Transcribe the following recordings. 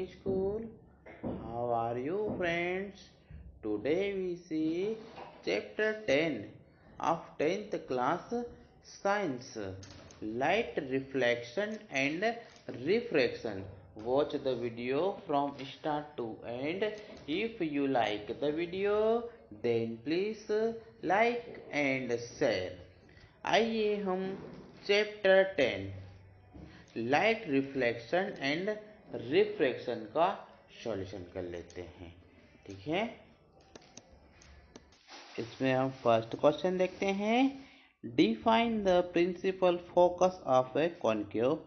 school. How are you, friends? Today we see chapter 10 of 10th class science, light reflection and refraction. Watch the video from start to end. If you like the video, then please like and share. आइए हम chapter 10 light reflection and refraction का solution कर लेते हैं। ठीक है, इसमें हम फर्स्ट क्वेश्चन देखते हैं। Define the principal focus of a concave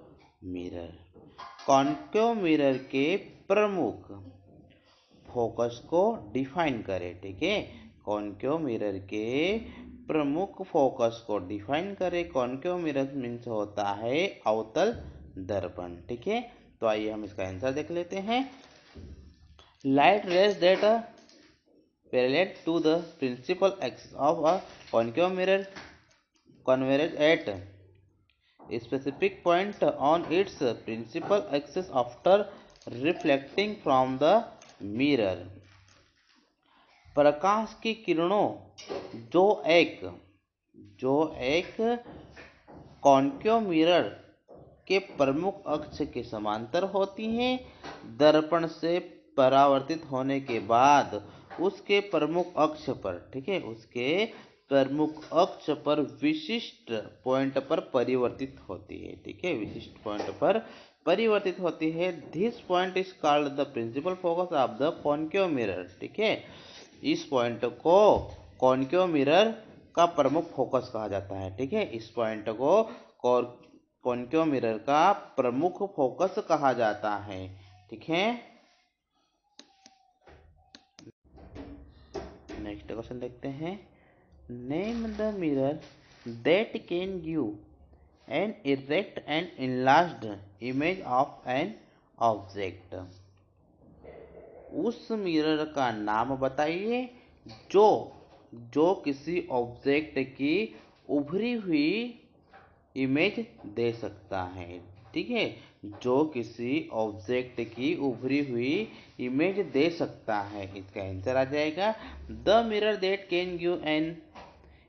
mirror. Concave mirror के प्रमुख फोकस को डिफाइन करें। ठीक है, कॉन्केव मिरर के प्रमुख फोकस को डिफाइन करें। कॉन्केव मिरर मीन्स होता है अवतल दर्पण। ठीक है, तो आइए हम इसका आंसर देख लेते हैं। Light rays that parallel to the principal axis of a concave mirror converge at a specific point on its principal axis after reflecting from the mirror। प्रकाश की किरणों जो एक कॉन्केव मिरर के प्रमुख अक्ष के समांतर होती हैं, दर्पण से परावर्तित होने के बाद उसके प्रमुख अक्ष पर, ठीक है, उसके प्रमुख अक्ष पर विशिष्ट पॉइंट पर परिवर्तित होती है। ठीक है, विशिष्ट पॉइंट पर परिवर्तित होती है। This point is called the principal focus of the concave mirror. ठीक है, इस पॉइंट को कॉन्केव मिरर का प्रमुख फोकस कहा जाता है। ठीक है, इस पॉइंट को कॉन्केव मिरर का प्रमुख फोकस कहा जाता है। ठीक है, नेक्स्ट क्वेश्चन देखते हैं। Name the mirror that can give an erect and enlarged image of an object. उस मिरर का नाम बताइए जो किसी ऑब्जेक्ट की उभरी हुई इमेज दे सकता है। ठीक है, जो किसी ऑब्जेक्ट की उभरी हुई इमेज दे सकता है। इसका आंसर आ जाएगा the mirror that can give an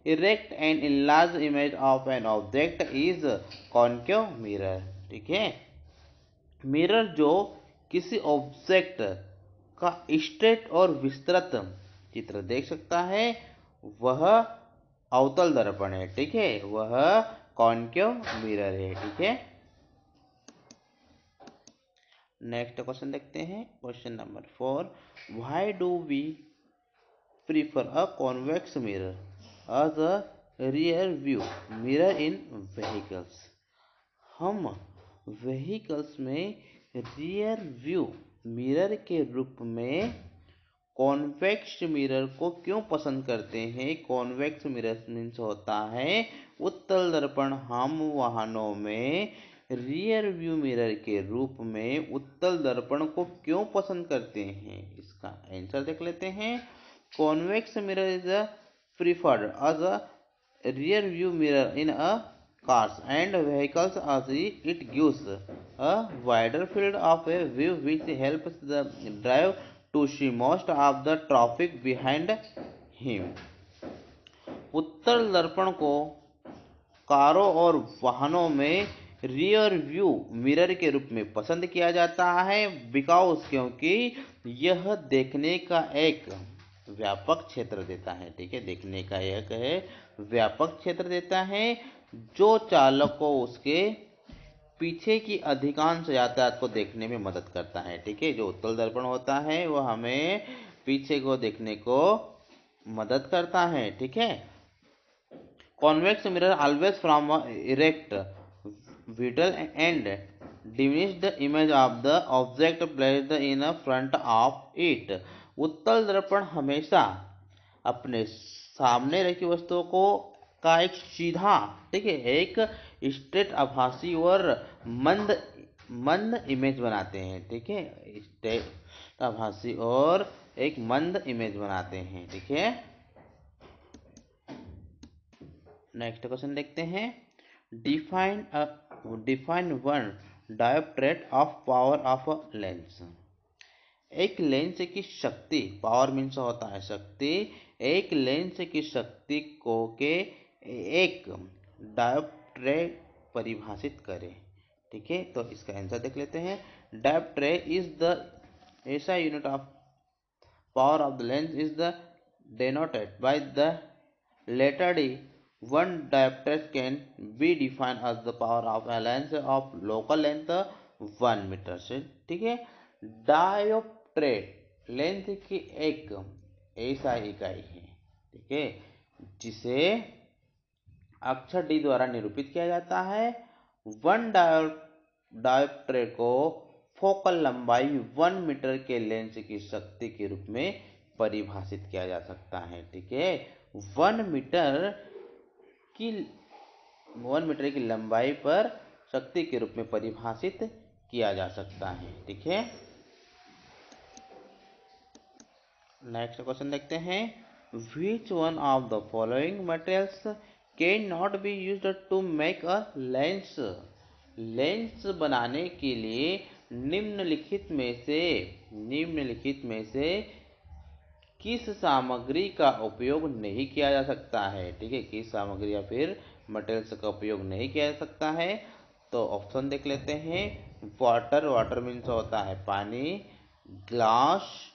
erect and enlarged image of an object is concave mirror. ठीक है, मिरर जो किसी ऑब्जेक्ट का स्ट्रेट और विस्तृत चित्र देख सकता है वह अवतल दर्पण है। ठीक है, वह कॉन्केव मिरर है। ठीक है, नेक्स्ट क्वेश्चन देखते हैं। Question number 4, why do we prefer a convex mirror as a rear view mirror in vehicles. हम व्हीकल्स में रियर व्यू मिरर के रूप में कॉन्वेक्स मिरर को क्यों पसंद करते हैं। कॉन्वेक्स मिरर मीन्स होता है उत्तल दर्पण। हम वाहनों में रियर व्यू मिरर के रूप में उत्तल दर्पण को क्यों पसंद करते हैं, इसका आंसर देख लेते हैं। Convex mirror is preferred as a rear view mirror in a cars and vehicles as it gives a wider field of view which helps the driver to see most of the traffic behind him। उत्तल दर्पण को कारों और वाहनों में rear view mirror के रूप में पसंद किया जाता है बिकॉज क्योंकि यह देखने का एक व्यापक क्षेत्र देता है। ठीक है, देखने का एक है व्यापक क्षेत्र देता है जो चालक को उसके पीछे की अधिकांश यातायात को देखने में मदद करता है। ठीक है, जो उत्तल दर्पण होता है वह हमें पीछे को देखने को मदद करता है। ठीक है, convex mirror always from erect Widal and diminish the image of the object placed in front of it। उत्तल दर्पण हमेशा अपने सामने रखी वस्तुओं को का एक सीधा, ठीक है, एक स्ट्रेट आभासी और मंद इमेज बनाते हैं। ठीक है, स्ट्रेट आभासी और एक मंद इमेज बनाते हैं। ठीक है, नेक्स्ट क्वेश्चन देखते हैं। Define one dioptre of power of a lens. एक लेंस की शक्ति, पावर मीन्स होता है शक्ति, एक लेंस की शक्ति को के एक डायोप्ट्रे परिभाषित करें। ठीक है, तो इसका आंसर देख लेते हैं। डायोप्ट्रे इज द ऐसा unit of power of the lens is the denoted by the letter D. One diopter can be defined as the power of a lens of local length 1 metre से। ठीक है, डायोप्ट्रेट lens की एक ऐसा इकाई है, ठीक है, जिसे अक्षर डी द्वारा निरूपित किया जाता है। वन डायोप्ट्रे को फोकल लंबाई 1 मीटर के लेंस की शक्ति के रूप में परिभाषित किया जा सकता है। ठीक है, 1 मीटर की लंबाई पर शक्ति के रूप में परिभाषित किया जा सकता है। ठीक है, नेक्स्ट क्वेश्चन देखते हैं। Which one of the following materials can not be used to make a lens? Lens बनाने के लिए निम्नलिखित में से किस सामग्री का उपयोग नहीं किया जा सकता है? ठीक है, किस सामग्री या फिर मटेरियल्स का उपयोग नहीं किया जा सकता है? तो ऑप्शन देख लेते हैं। वाटर मीन्स होता है पानी, ग्लास,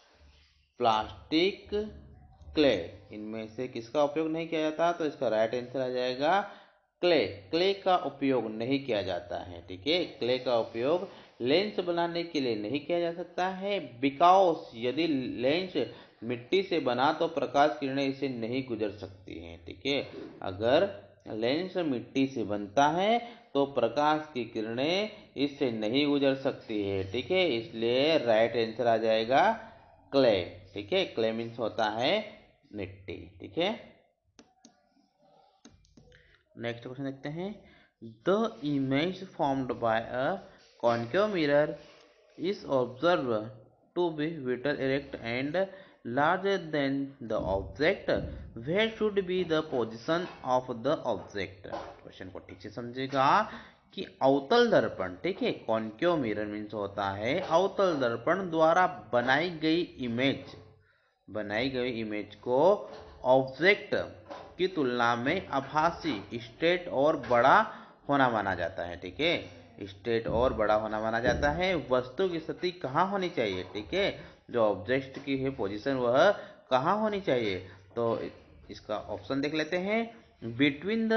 प्लास्टिक, क्ले। इनमें से किसका उपयोग नहीं किया जाता? तो इसका राइट आंसर आ जाएगा क्ले का उपयोग नहीं किया जाता है। ठीक है, क्ले का उपयोग लेंस बनाने के लिए नहीं किया जा सकता है, बिकॉज यदि लेंस मिट्टी से बना तो प्रकाश किरणें इसे नहीं गुजर सकती हैं। ठीक है, अगर लेंस मिट्टी से बनता है तो प्रकाश की किरणें इससे नहीं गुजर सकती है। ठीक है, इसलिए राइट आंसर आ जाएगा क्ले। ठीक है, क्ले मीन्स होता है मिट्टी। ठीक है, नेक्स्ट क्वेश्चन देखते हैं। The image formed by a concave mirror is observed to be vital, erect and larger than the object. Where should be the position of the object? Question को ठीक से समझेगा कि अवतल दर्पण, ठीक है, कॉन्केव मिरर मीन्स होता है अवतल दर्पण द्वारा बनाई गई इमेज को ऑब्जेक्ट की तुलना में आभासी, स्ट्रेट और बड़ा होना माना जाता है। ठीक है, स्ट्रेट और बड़ा होना माना जाता है। वस्तु की स्थिति कहाँ होनी चाहिए? ठीक है, जो ऑब्जेक्ट की है पोजीशन वह कहाँ होनी चाहिए? तो इसका ऑप्शन देख लेते हैं। Between the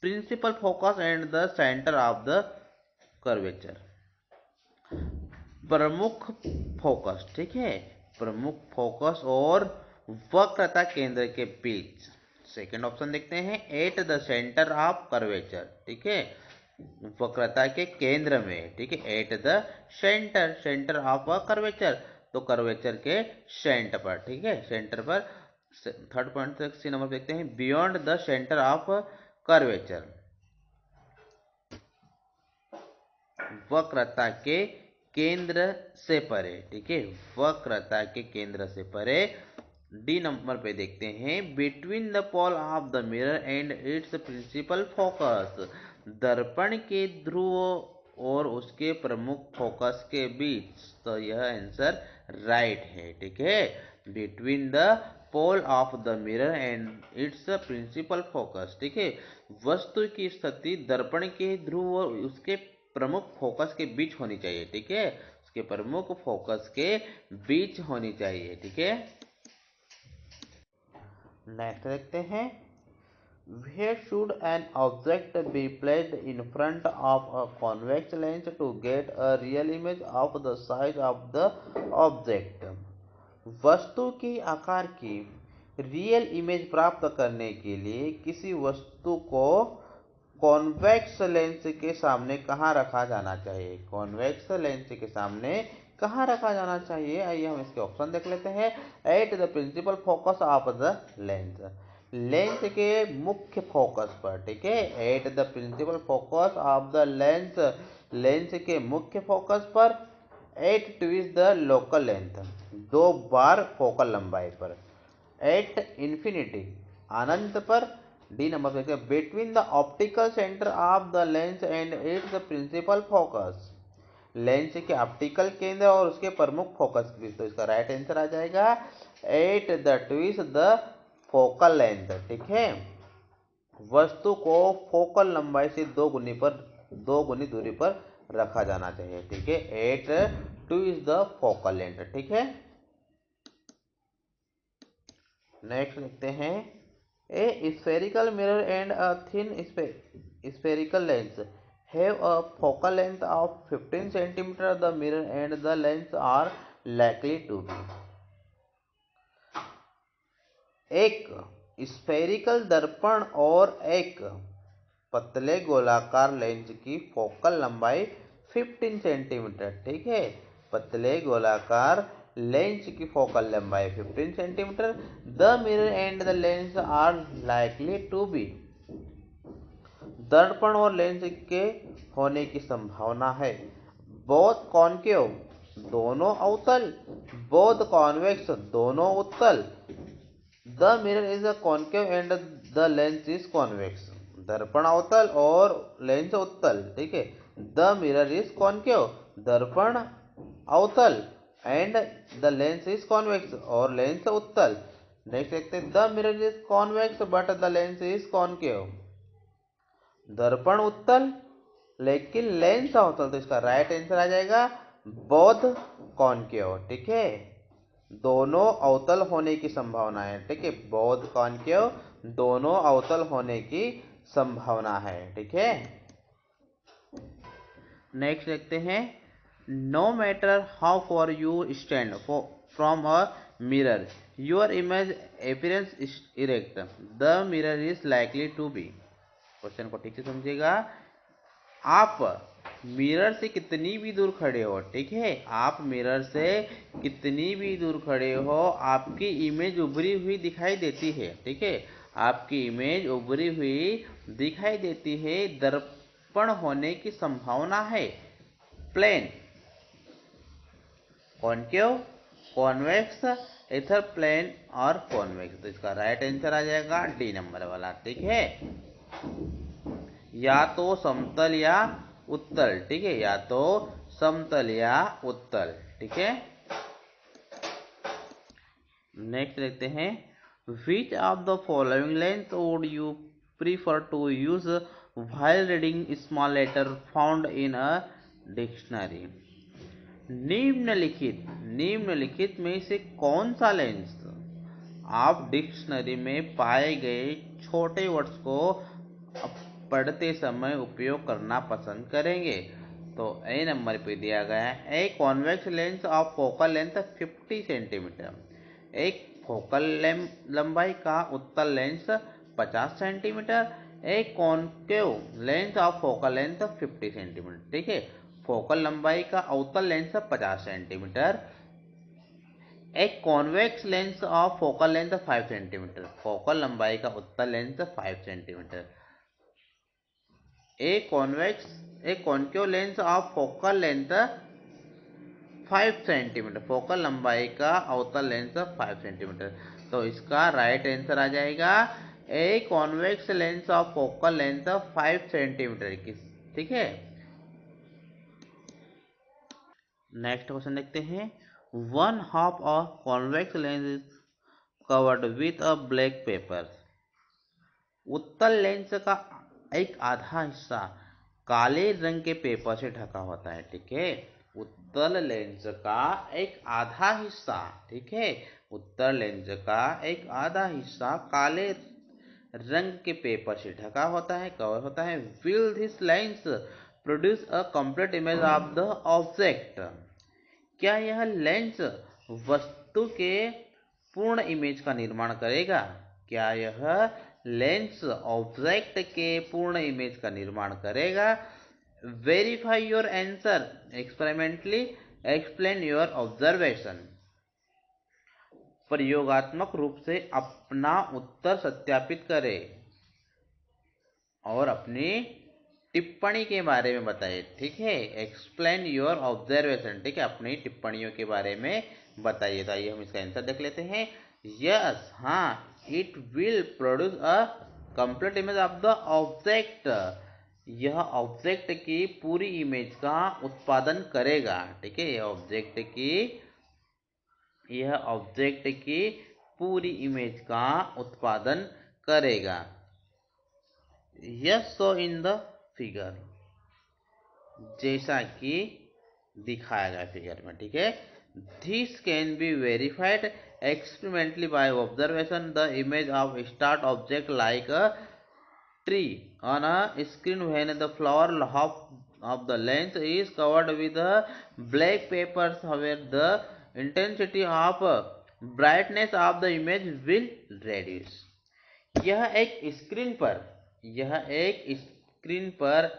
principal focus and the centre of the curvature. प्रमुख फोकस, ठीक है, प्रमुख फोकस और वक्रता केंद्र के बीच। सेकंड ऑप्शन देखते हैं। At the centre of curvature, ठीक है, वक्रता के केंद्र में। ठीक है, at the centre of curvature, तो कर्वेचर के सेंटर पर। ठीक है, सेंटर पर। थर्ड पॉइंट सी नंबर देखते हैं। Beyond the centre of curvature, वक्रता के केंद्र से परे। ठीक है, वक्रता के केंद्र से परे। डी नंबर पे देखते हैं। Between the pole of the mirror and its principal focus, दर्पण के ध्रुव और उसके प्रमुख फोकस के बीच। तो यह आंसर राइट है। ठीक है, between the pole of the mirror and its principal focus. ठीक है, वस्तु की स्थिति दर्पण के ध्रुव और उसके प्रमुख फोकस के बीच होनी चाहिए। ठीक है, उसके प्रमुख फोकस के बीच होनी चाहिए। ठीक है, नेक्स्ट देखते हैं। Where should an object be placed in front of a convex lens to get a real image of the size of the object? वस्तु के आकार की रियल इमेज प्राप्त करने के लिए किसी वस्तु को कॉन्वेक्स लेंस के सामने कहाँ रखा जाना चाहिए? कॉन्वेक्स लेंस के सामने कहाँ रखा जाना चाहिए? आइए हम इसके ऑप्शन देख लेते हैं। At the principal focus of the lens, lens के मुख्य फोकस पर। ठीक है, at the principal focus of the lens, lens के मुख्य फोकस पर। At twice the focal length, 2 बार फोकल लंबाई पर। एट इन्फिनिटी, अनंत पर। डी नंबर देखिए। Between the optical centre of the lens and its principal focus, lens के ऑप्टिकल केंद्र और उसके प्रमुख फोकस भी। तो इसका राइट आंसर आ जाएगा at the twice the focal length. ठीक है, वस्तु को फोकल लंबाई से दो गुनी दूरी पर रखा जाना चाहिए। ठीक है, at twice the focal length. ठीक है, नेक्स्ट लिखते हैं a spherical mirror and a thin spherical lens have a focal length of 15 centimeter. The mirror and the lens are likely to be। एक स्फेरिकल दर्पण और एक पतले गोलाकार लेंस की फोकल लंबाई 15 सेंटीमीटर। ठीक है, पतले गोलाकार लेंस की फोकल लंबाई 15 centimetre. The mirror and the lens are likely to be. दर्पण और लेंस के होने की संभावना है बोथ कॉनकेव दोनों अवतल, बोथ कॉन्वेक्स दोनों उत्तल। The mirror is a concave and the lens is convex. दर्पण अवतल और लेंस उत्तल। ठीक है, द मिरर इज कॉनकेव, दर्पण अवतल, and the lens is convex और लेंस उत्तल। नेक्स्ट देखते हैं the mirror is convex but the lens is concave. दर्पण उत्तल लेकिन लेंस अवतल। तो इसका राइट आंसर आ जाएगा बोथ कॉनकेव। ठीक है, दोनों अवतल होने की संभावना है। ठीक है, बोथ कॉनकेव दोनों अवतल होने की संभावना है। ठीक है, नेक्स्ट देखते हैं no matter how far you stand from a mirror your image appearance erect the mirror is likely to be. Question को ठीक से समझिएगा। आप मिरर से कितनी भी दूर खड़े हो, ठीक है, आप मिरर से कितनी भी दूर खड़े हो, आपकी इमेज उभरी हुई दिखाई देती है। ठीक है, आपकी इमेज उभरी हुई दिखाई देती है। दर्पण होने की संभावना है प्लेन, कॉनकेव, कॉन्वेक्स, इधर प्लेन और कॉन्वेक्स। तो इसका राइट आंसर आ जाएगा डी नंबर वाला। ठीक है, या तो समतल या उत्तल। ठीक है, या तो समतल या उत्तल। ठीक है, नेक्स्ट देखते हैं which of the following length would you prefer to use while reading small letter found in a dictionary. निम्नलिखित में से कौन सा लेंस आप डिक्शनरी में पाए गए छोटे वर्ड्स को पढ़ते समय उपयोग करना पसंद करेंगे। तो ए नंबर पे दिया गया है a convex lens of focal length 50 centimetre. एक फोकल लंबाई का उत्तल लेंस 50 सेंटीमीटर। एक concave lens of focal length 50 centimetre. ठीक है, फोकल लंबाई का अवतल लेंस 50 सेंटीमीटर। एक convex lens of focal length 5 centimetre. Focal लंबाई का उत्तल lens 5 centimetre. A concave lens of focal length 5 centimetre. Focal लंबाई का अवतल लेंस 5 सेंटीमीटर। तो इसका राइट आंसर आ जाएगा a convex lens of focal length 5 centimetre की। ठीक है, नेक्स्ट क्वेश्चन देखते हैं one half of convex lens is covered with a black pepper. उत्तल लेंस का एक आधा हिस्सा काले रंग के पेपर से ढका होता है। ठीक है, उत्तल लेंस का एक आधा हिस्सा, ठीक है, उत्तल लेंस का एक आधा हिस्सा काले रंग के पेपर से ढका होता है, कवर होता है। Will this lens produce a complete image of the object. क्या यह लेंस वस्तु के पूर्ण इमेज का निर्माण करेगा? क्या यह लेंस ऑब्जेक्ट के पूर्ण इमेज का निर्माण करेगा? Verify your answer experimentally explain your observation. प्रयोगात्मक रूप से अपना उत्तर सत्यापित करें और अपनी टिप्पणी के बारे में बताइए। ठीक है, एक्सप्लेन योर ऑब्जर्वेशन। ठीक है, अपनी टिप्पणियों के बारे में बताइए। तो आइए हम इसका आंसर देख लेते हैं। यस, हाँ, it will produce a complete image of the object. यह ऑब्जेक्ट की पूरी इमेज का उत्पादन करेगा। ठीक है, यह ऑब्जेक्ट की पूरी इमेज का उत्पादन करेगा। Yes so in the figure, जैसा कि दिखाया गया फिगर में। ठीक है, this can be verified experimentally by observation the image of start object like a tree on a screen when the flower half of the lens is covered with black papers, where the intensity of brightness of the image will reduce। यह एक screen पर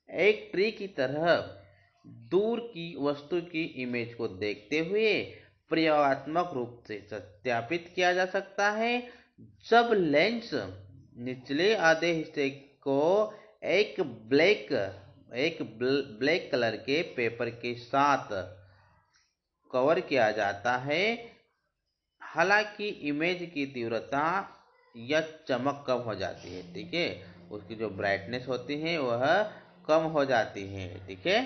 एक tree की तरह दूर की वस्तु की इमेज को देखते हुए प्रयोगात्मक रूप से सत्यापित किया जा सकता है। जब लेंस निचले आधे हिस्से को एक ब्लैक कलर के पेपर के साथ कवर किया जाता है, हालांकि इमेज की तीव्रता या चमक कम हो जाती है। ठीक है, उसकी जो ब्राइटनेस होती है वह कम हो जाती है। ठीक है,